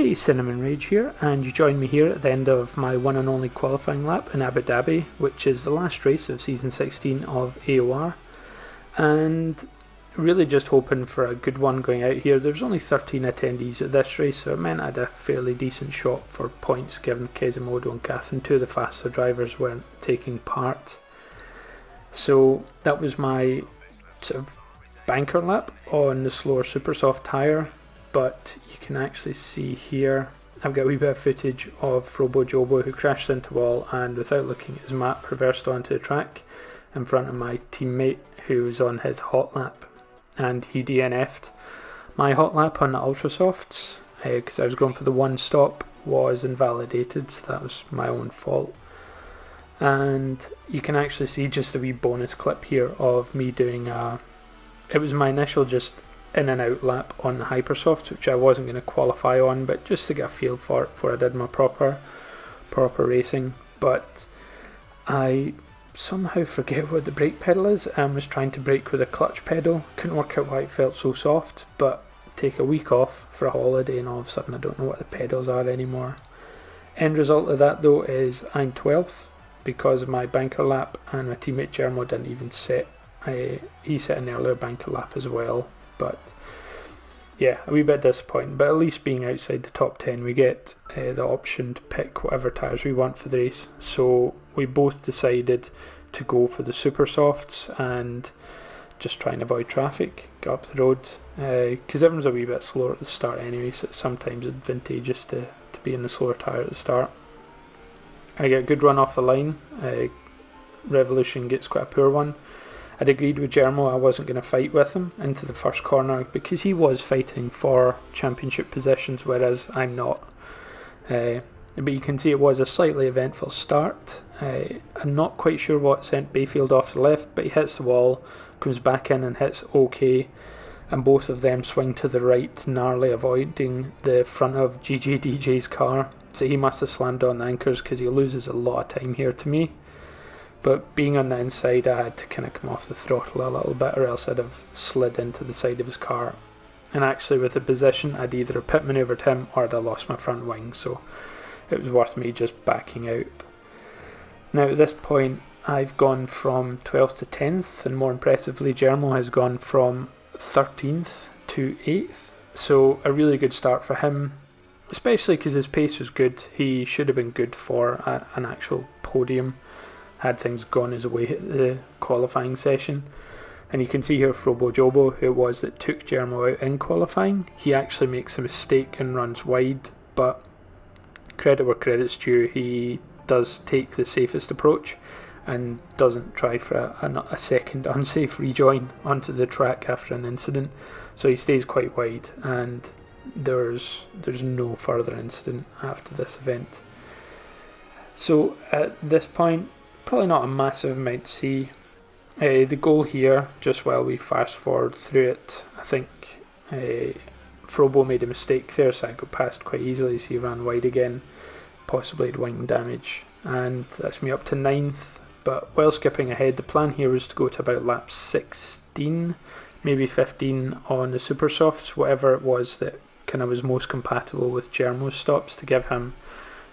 Hey, Cinnamon Rage here, and you join me here at the end of my one and only qualifying lap in Abu Dhabi, which is the last race of season 16 of AOR, and really just hoping for a good one going out here. There's only 13 attendees at this race, so it meant I had a fairly decent shot for points given Quasimodo and Catherine, two of the faster drivers, weren't taking part. So that was my sort of banker lap on the slower super soft tyre, but you can actually see here I've got a wee bit of footage of Frobo Jobo, who crashed into the wall and without looking at his map reversed onto the track in front of my teammate who was on his hot lap, and he DNF'd. My hot lap on the ultra softs, because I was going for the one stop, was invalidated, so that was my own fault. And you can actually see just a wee bonus clip here of me doing it was my initial just in and out lap on the hypersofts, which I wasn't going to qualify on, but just to get a feel for it before I did my proper racing. But I somehow forget what the brake pedal is and was trying to brake with a clutch pedal. Couldn't work out why it felt so soft, but take a week off for a holiday and all of a sudden I don't know what the pedals are anymore. End result of that though is I'm 12th because of my banker lap, and my teammate Jermo didn't even set. He set an earlier banker lap as well. But yeah, a wee bit disappointing, but at least being outside the top 10 we get the option to pick whatever tyres we want for the race. So we both decided to go for the super softs and just try and avoid traffic, go up the road, because everyone's a wee bit slower at the start anyway, so it's sometimes advantageous to be in the slower tyre at the start. I get a good run off the line. Revolution gets quite a poor one. I'd agreed with Jermo I wasn't going to fight with him into the first corner because he was fighting for championship positions, whereas I'm not. But you can see it was a slightly eventful start. I'm not quite sure what sent Bayfield off to the left, but he hits the wall, comes back in and hits OK, and both of them swing to the right, narrowly avoiding the front of GJDJ's car. So he must have slammed on the anchors because he loses a lot of time here to me. But being on the inside, I had to kind of come off the throttle a little bit, or else I'd have slid into the side of his car. And actually with the position, I'd either have pit manoeuvred him or I'd have lost my front wing, so it was worth me just backing out. Now at this point, I've gone from 12th to 10th, and more impressively, Jermo has gone from 13th to 8th. So a really good start for him, especially because his pace was good. He should have been good for an actual podium had things gone his way at the qualifying session. And you can see here Frobo Jobo, who it was that took Jermo out in qualifying. He actually makes a mistake and runs wide, but credit where credit's due, he does take the safest approach and doesn't try for a second unsafe rejoin onto the track after an incident. So he stays quite wide, and there's no further incident after this event. So at this point, probably not a massive amount to see. The goal here, just while we fast forward through it, I think Frobo made a mistake there, so I got past quite easily as he ran wide again, possibly had wing damage, and that's me up to 9th. But while skipping ahead, the plan here was to go to about lap 16, maybe 15 on the super softs, whatever it was that kind of was most compatible with Jermo's stops, to give him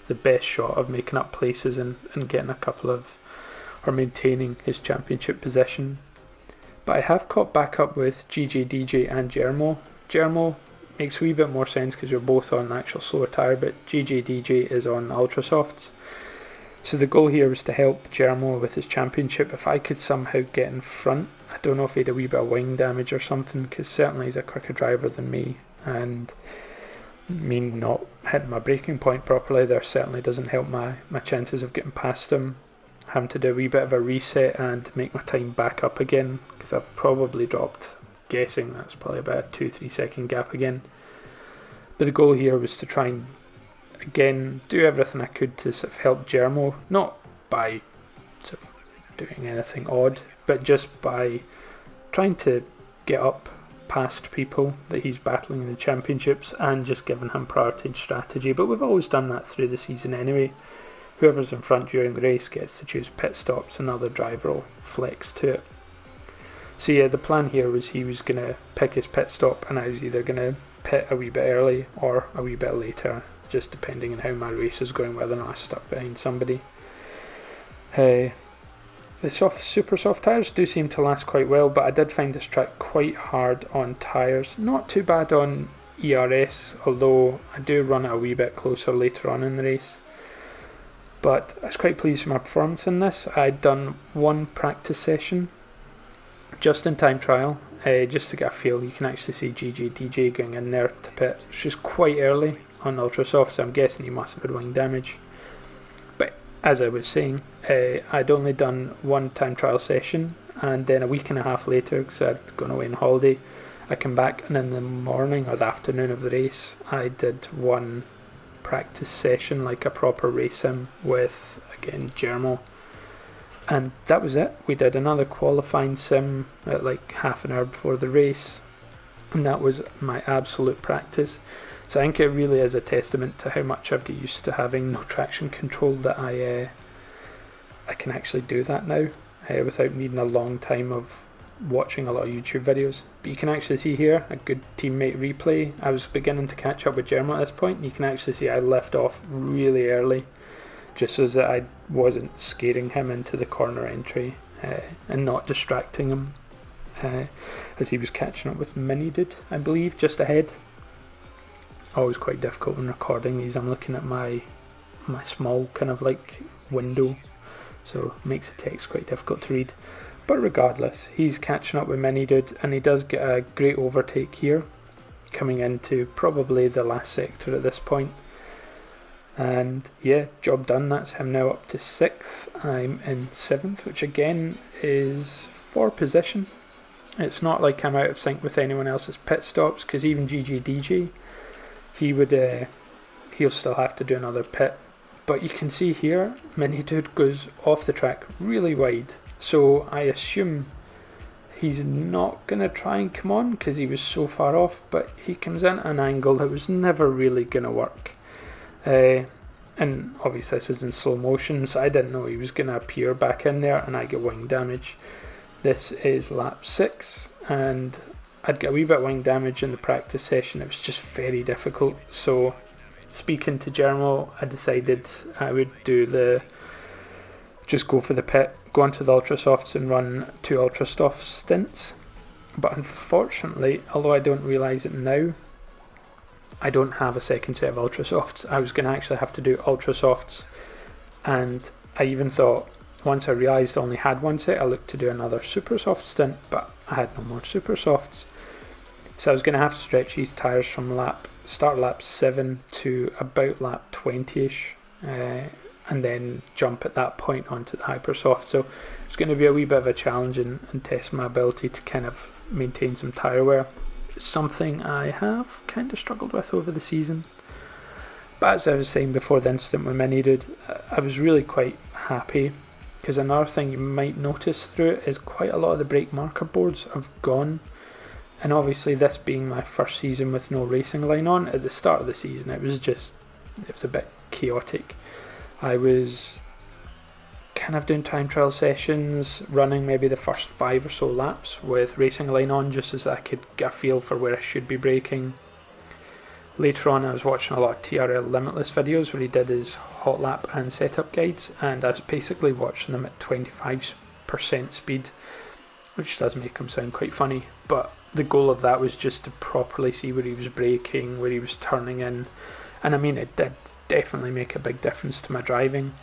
the best shot of making up places and getting a couple of, or maintaining his championship position. But I have caught back up with GJDJ and Jermo. Jermo makes a wee bit more sense because we're both on the actual slower tyre, but GJDJ is on ultra softs. So the goal here was to help Jermo with his championship. If I could somehow get in front, I don't know if he had a wee bit of wing damage or something, because certainly he's a quicker driver than me, and me not hitting my braking point properly there certainly doesn't help my chances of getting past him. Having to do a wee bit of a reset and make my time back up again, because I've probably dropped, guessing that's probably about a 2-3 second gap again. But the goal here was to try and again do everything I could to sort of help Jermo, not by sort of doing anything odd, but just by trying to get up past people that he's battling in the championships and just giving him priority strategy. But we've always done that through the season anyway. Whoever's in front during the race gets to choose pit stops, another driver will flex to it. So yeah, the plan here was he was going to pick his pit stop and I was either going to pit a wee bit early or a wee bit later, just depending on how my race is going, whether or not I stuck behind somebody. The super soft tyres do seem to last quite well, but I did find this track quite hard on tyres. Not too bad on ERS, although I do run it a wee bit closer later on in the race. But I was quite pleased with my performance in this. I'd done one practice session, just in time trial, just to get a feel. You can actually see DJ going in there to pit. It's just quite early on ultra soft, so I'm guessing he must have had wing damage. But as I was saying, I'd only done one time trial session, and then a week and a half later, because I'd gone away on holiday, I came back, and in the morning or the afternoon of the race, I did one practice session, like a proper race sim with, again, Germo. And that was it. We did another qualifying sim at like half an hour before the race, and that was my absolute practice. So I think it really is a testament to how much I've got used to having no traction control that I can actually do that now without needing a long time of watching a lot of YouTube videos. But you can actually see here a good teammate replay. I was beginning to catch up with Germo at this point. You can actually see I left off really early, just so that I wasn't scaring him into the corner entry and not distracting him, as he was catching up with Mini Dude, I believe, just ahead. Always quite difficult when recording these. I'm looking at my small kind of like window, so it makes the text quite difficult to read. But regardless, he's catching up with Mini Dude, and he does get a great overtake here, coming into probably the last sector at this point. And yeah, job done. That's him now up to 6th. I'm in 7th, which again is for position. It's not like I'm out of sync with anyone else's pit stops, because even DJ, he'll still have to do another pit. But you can see here, Mini Dude goes off the track really wide. So I assume he's not going to try and come on because he was so far off, but he comes in at an angle that was never really going to work. And obviously this is in slow motion, so I didn't know he was going to appear back in there, and I get wing damage. This is lap 6, and I'd get a wee bit of wing damage in the practice session. It was just very difficult. So speaking to Germo, I decided I would just go for the pit, go onto the ultra softs and run 2 ultra soft stints. But unfortunately, although I don't realise it now, I don't have a second set of ultra softs. I was going to actually have to do ultra softs, and I even thought, once I realised I only had one set, I looked to do another super soft stint, but I had no more super softs. So I was going to have to stretch these tyres from start lap 7 to about lap 20ish, and then jump at that point onto the hypersoft. So it's going to be a wee bit of a challenge and test my ability to kind of maintain some tyre wear. Something I have kind of struggled with over the season. But as I was saying before the incident with Mini Dude, I was really quite happy, because another thing you might notice through it is quite a lot of the brake marker boards have gone. And obviously this being my first season with no racing line on, at the start of the season it was a bit chaotic. I was kind of doing time trial sessions, running maybe the first 5 or so laps with racing line on, just as I could get a feel for where I should be braking. Later on I was watching a lot of TRL Limitless videos where he did his hot lap and setup guides, and I was basically watching them at 25% speed, which does make him sound quite funny, but the goal of that was just to properly see where he was braking, where he was turning in, and I mean it did definitely make a big difference to my driving.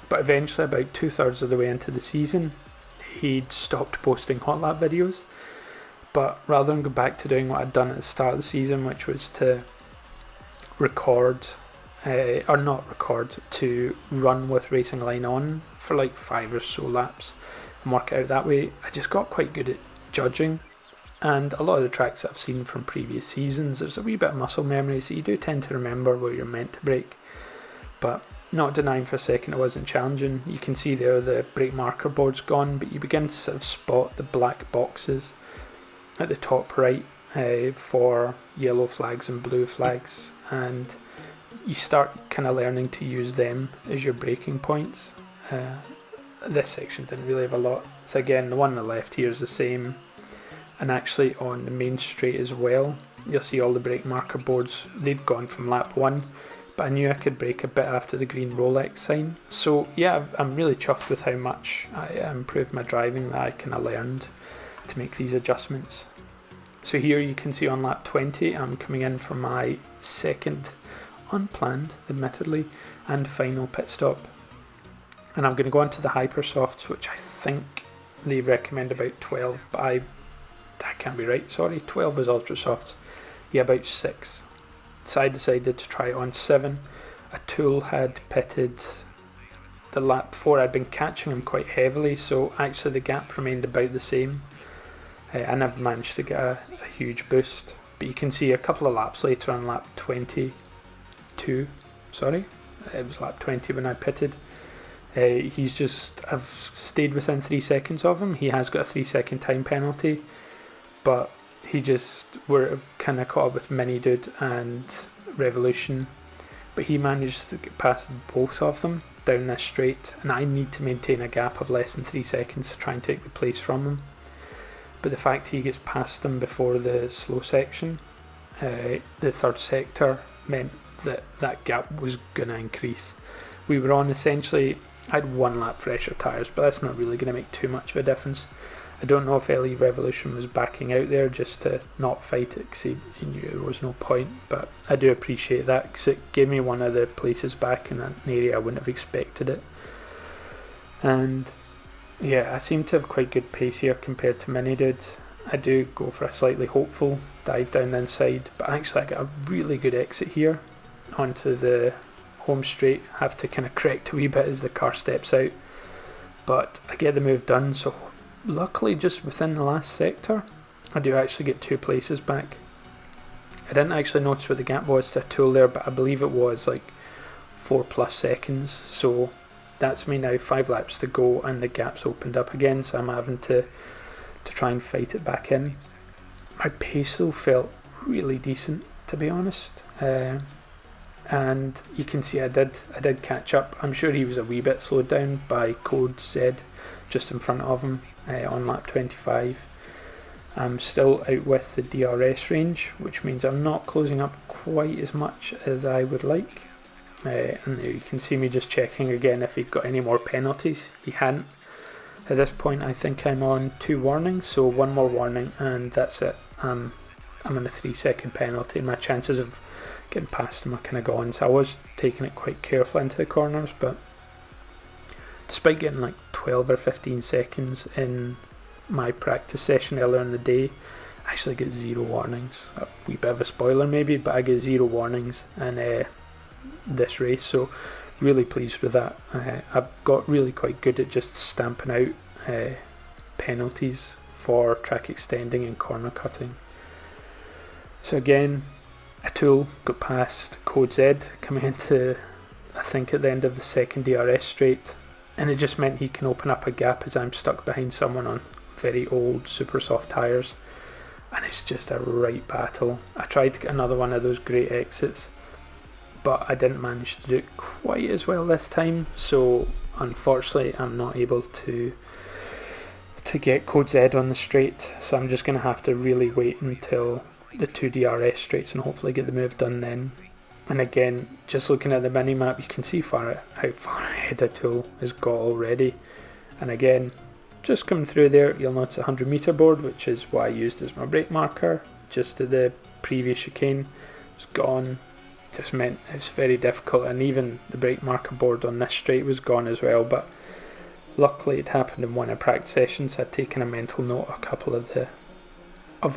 But eventually, about 2/3 of the way into the season, he'd stopped posting hot lap videos. But rather than go back to doing what I'd done at the start of the season, which was to to run with racing line on for like 5 or so laps and work it out that way, I just got quite good at judging. And a lot of the tracks that I've seen from previous seasons, there's a wee bit of muscle memory, so you do tend to remember where you're meant to brake. But not denying for a second it wasn't challenging. You can see there the brake marker board's gone, but you begin to sort of spot the black boxes at the top right for yellow flags and blue flags, and you start kind of learning to use them as your braking points. This section didn't really have a lot. So again, the one on the left here is the same, and actually on the main straight as well, you'll see all the brake marker boards, they'd gone from lap 1, but I knew I could brake a bit after the green Rolex sign. So yeah, I'm really chuffed with how much I improved my driving, that I kind of learned to make these adjustments. So here you can see on lap 20, I'm coming in for my second, unplanned admittedly, and final pit stop. And I'm going to go on to the Hypersofts, which I think they recommend about 12, but that can't be right, sorry, 12 is Ultra Softs. Yeah, about 6. So I decided to try it on 7. Atul had pitted the lap before. I'd been catching him quite heavily, so actually the gap remained about the same. I never managed to get a huge boost, but you can see a couple of laps later on lap 22, sorry, it was lap 20 when I pitted. I've stayed within 3 seconds of him. He has got a 3-second time penalty, but we're kind of caught up with Mini Dude and Revolution, but he managed to get past both of them down this straight, and I need to maintain a gap of less than 3 seconds to try and take the place from him. But the fact he gets past them before the slow section, the third sector, meant that gap was going to increase. We were on essentially, I had 1 lap fresher tyres, but that's not really going to make too much of a difference. I don't know if LE Revolution was backing out there just to not fight it because he knew there was no point, but I do appreciate that because it gave me one of the places back in an area I wouldn't have expected it. And yeah, I seem to have quite good pace here compared to Mini Dude. I do go for a slightly hopeful dive down the inside, but actually I got a really good exit here onto the home straight. I have to kind of correct a wee bit as the car steps out, but I get the move done. So luckily just within the last sector I do actually get 2 places back. I didn't actually notice what the gap was to Atul there, but I believe it was like 4+ seconds, so that's me now, 5 laps to go and the gap's opened up again, so I'm having to try and fight it back in. My pace though felt really decent, to be honest, and you can see I did catch up. I'm sure he was a wee bit slowed down by Code Z just in front of him on lap 25. I'm still out with the DRS range, which means I'm not closing up quite as much as I would like. And there you can see me just checking again if he'd got any more penalties. He hadn't. At this point I think I'm on 2 warnings, so 1 more warning and that's it. I'm on a 3-second penalty and my chances of getting past him are kind of gone, so I was taking it quite carefully into the corners, but despite getting like 12 or 15 seconds in my practice session earlier in the day, I actually get 0 warnings. A wee bit of a spoiler maybe, but I get 0 warnings in this race, so really pleased with that. I've got really quite good at just stamping out penalties for track extending and corner cutting. So again, Atul got past Code Z coming into, I think, at the end of the second DRS straight, and it just meant he can open up a gap as I'm stuck behind someone on very old super soft tyres, and it's just a right battle. I tried to get another one of those great exits, but I didn't manage to do it quite as well this time, so unfortunately I'm not able to get Code Z on the straight, so I'm just going to have to really wait until the 2 DRS straights and hopefully get the move done then. And again, just looking at the mini map, you can see how far ahead Atul has got already. And again, just coming through there, you'll notice a 100 metre board, which is what I used as my brake marker just to the previous chicane. It's gone. Just meant it's very difficult, and even the brake marker board on this straight was gone as well, but luckily it happened in one of the practice sessions. I'd taken a mental note of a couple of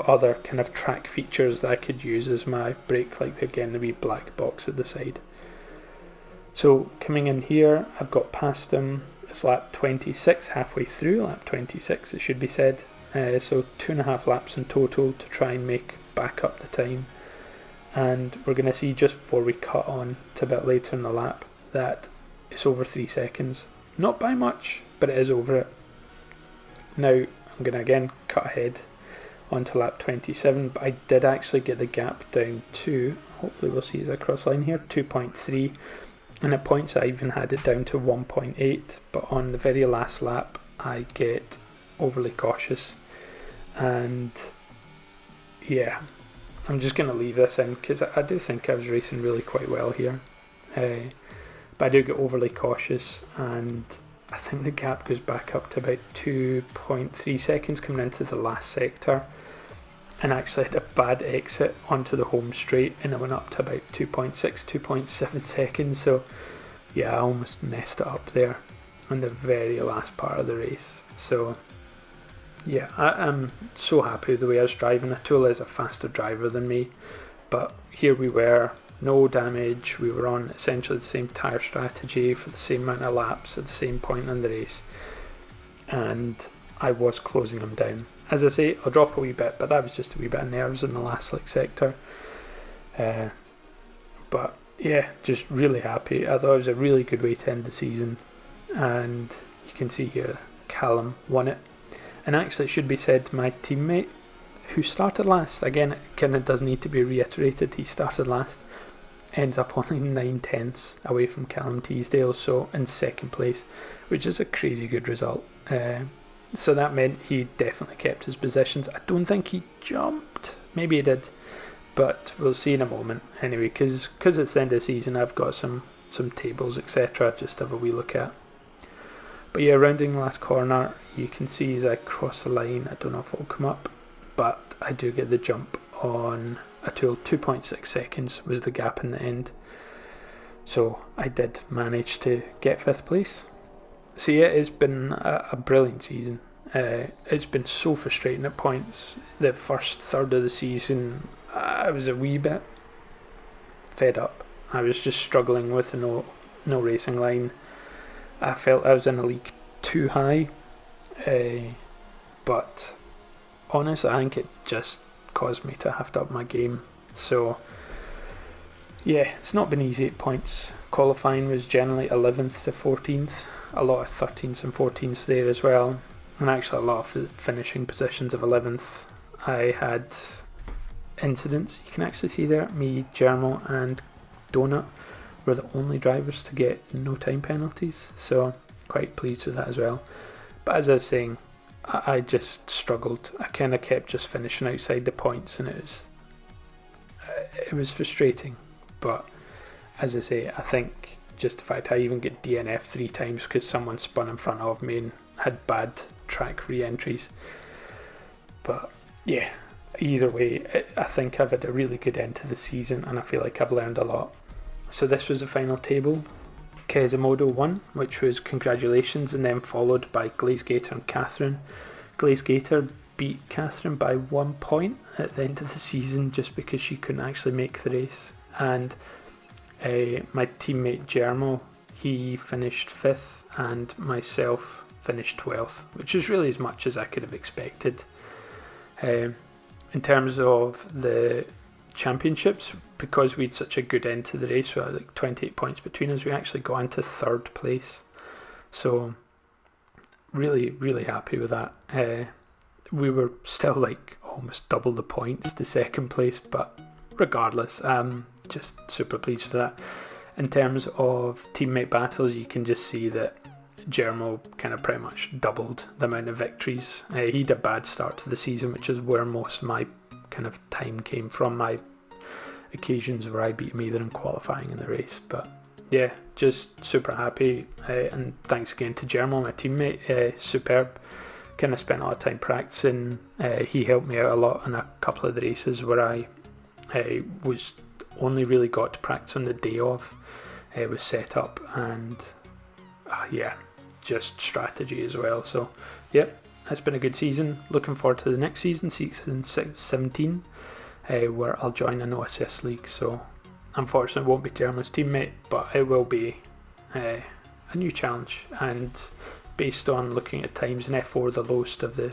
other kind of track features that I could use as my brake, like again the wee black box at the side. So coming in here, I've got past him. It's lap 26, halfway through lap 26 it should be said, so 2.5 laps in total to try and make back up the time. And we're going to see just before we cut on to a bit later in the lap that it's over 3 seconds. Not by much, but it is over it. Now I'm going to again cut ahead onto lap 27, but I did actually get the gap down to, hopefully we'll see as I cross line here, 2.3, and at points I even had it down to 1.8, but on the very last lap I get overly cautious, and yeah, I'm just going to leave this in because I do think I was racing really quite well here. But I do get overly cautious, and I think the gap goes back up to about 2.3 seconds coming into the last sector. And actually had a bad exit onto the home straight, and it went up to about 2.6, 2.7 seconds. So yeah, I almost messed it up there on the very last part of the race. So yeah, I'm so happy with the way I was driving. Atula is a faster driver than me, but here we were, no damage. We were on essentially the same tyre strategy for the same amount of laps at the same point in the race, and I was closing them down. As I say, I'll drop a wee bit, but that was just a wee bit of nerves in the last slick sector. But yeah, just really happy. I thought it was a really good way to end the season, and you can see here Callum won it. And actually, it should be said, my teammate who started last, again, it kind of does need to be reiterated, he started last, ends up only 9/10 away from Callum Teasdale, so in second place, which is a crazy good result. So that meant he definitely kept his positions. I don't think he jumped, maybe he did, but we'll see in a moment. Anyway, because it's the end of the season, I've got some tables, etc. just to have a wee look at. But yeah, rounding the last corner, you can see as I cross the line, I don't know if it'll come up, but I do get the jump on a tool. 2.6 seconds was the gap in the end. So I did manage to get 5th place. So yeah, it's been a brilliant season. It's been so frustrating at points. The first third of the season, I was a wee bit fed up. I was just struggling with the no racing line. I felt I was in a league too high, but honestly, I think it just caused me to have to up my game. So yeah, it's not been easy at points. Qualifying was generally 11th to 14th, a lot of 13th and 14th there as well, and actually a lot of finishing positions of 11th. I had incidents, you can actually see there, me, Germo and Donut were the only drivers to get no time penalties, so quite pleased with that as well. But as I was saying, I just struggled. I kind of kept just finishing outside the points, and it was frustrating. But as I say, I think just the fact I even get DNF 3 times because someone spun in front of me and had bad track re-entries. But yeah, either way, I think I've had a really good end to the season, and I feel like I've learned a lot. So this was the final table. Kezimodo won, which was congratulations, and then followed by Glazegator and Catherine. Glazegator beat Catherine by 1 point at the end of the season just because she couldn't actually make the race. And my teammate Germo, he finished 5th, and myself finished 12th, which is really as much as I could have expected. In terms of the championships, because we had such a good end to the race, we had like 28 points between us, we actually got into 3rd place. So really, really happy with that. We were still like almost double the points to 2nd place, but regardless, just super pleased with that. In terms of teammate battles, you can just see that Germo kind of pretty much doubled the amount of victories. He had a bad start to the season, which is where most of my kind of time came from, my occasions where I beat him either in qualifying in the race. But yeah, just super happy, and thanks again to Germo, my teammate. Superb. Kind of spent a lot of time practicing. He helped me out a lot in a couple of the races where I was only really got to practice on the day of. It was set up, and yeah, just strategy as well. So yep, it's been a good season. Looking forward to the next season, season 17, where I'll join an OSS league. So unfortunately it won't be Germo's teammate, but it will be a new challenge, and based on looking at times in F4, the lowest of the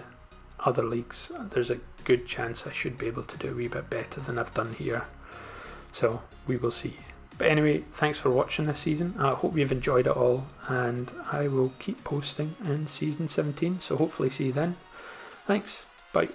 other leagues, there's a good chance I should be able to do a wee bit better than I've done here. So we will see. But anyway, thanks for watching this season. I hope you've enjoyed it all, and I will keep posting in season 17, so hopefully see you then. Thanks, bye.